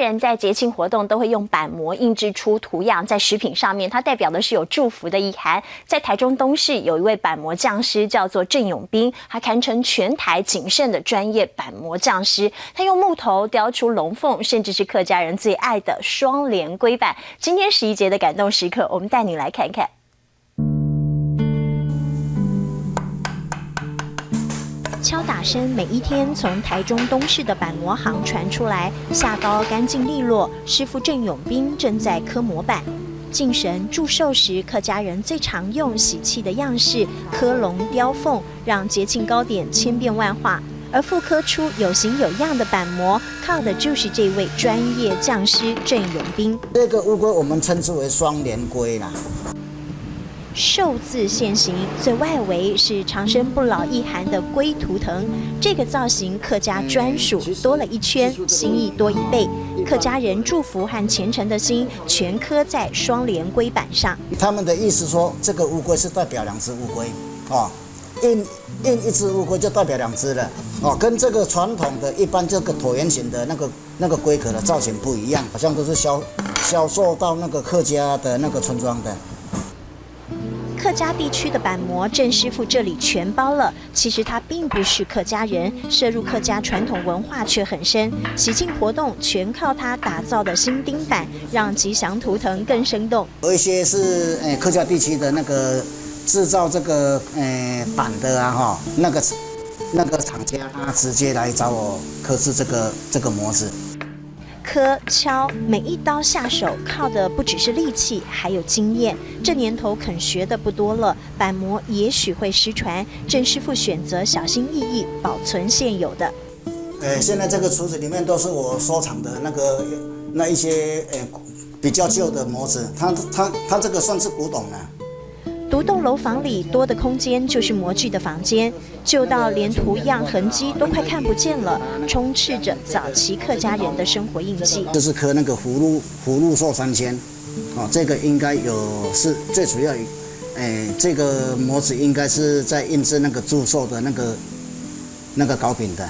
人在节庆活动都会用板模印制出图样在食品上面，它代表的是有祝福的意涵。在台中东市有一位板模匠师叫做郑永斌，他堪称全台仅剩的专业板模匠师。他用木头雕出龙凤，甚至是客家人最爱的双连龟板。今天11节的感动时刻，我们带你来看看。敲打声每一天从台中东市的板模行传出来，下刀干净利落。师傅郑永斌正在刻模板。敬神祝寿时，客家人最常用喜气的样式刻龙雕凤，让节庆糕点千变万化。而复刻出有形有样的板模，靠的就是这位专业匠师郑永斌。这个乌龟我们称之为双连龟啦。寿字现形，最外围是长生不老意涵的龟图腾。这个造型客家专属，多了一圈，心意多一倍。客家人祝福和虔诚的心全刻在双连龟板上。他们的意思说，这个乌龟是代表2只乌龟哦，印一只乌龟就代表2只了哦，跟这个传统的一般这个椭圆形的那个龟壳的造型不一样，好像都是销售到那个客家的那个村庄的。客家地区的板模，郑师傅这里全包了。其实他并不是客家人，涉入客家传统文化却很深。喜庆活动全靠他打造的新钉板，让吉祥图腾更生动。有一些是客家地区的那个制造这个板的啊哈，那个厂家他直接来找我刻制这个模子。刻敲每一刀下手，靠的不只是力气，还有经验。这年头肯学的不多了，板模也许会失传。郑师傅选择小心翼翼保存现有的。现在这个橱子里面都是我收藏的那一些比较旧的模子，它这个算是古董了。独栋楼房里多的空间就是模具的房间，旧到连图样痕迹都快看不见了，充斥着早期客家人的生活印记。这是刻那个葫芦寿3000，哦，这个应该是最主要，这个模子应该是在印制那个祝寿的那个糕饼的。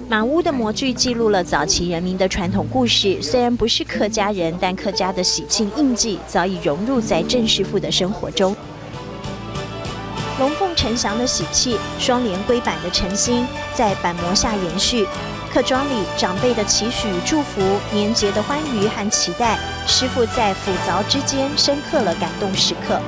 马屋的模具记录了早期人民的传统故事，虽然不是客家人，但客家的喜庆印记早已融入在郑师傅的生活中。龙凤呈祥的喜气，双连龟板的诚心，在板模下延续。客庄里长辈的期许与祝福，年节的欢愉和期待，师傅在斧凿之间深刻了感动时刻。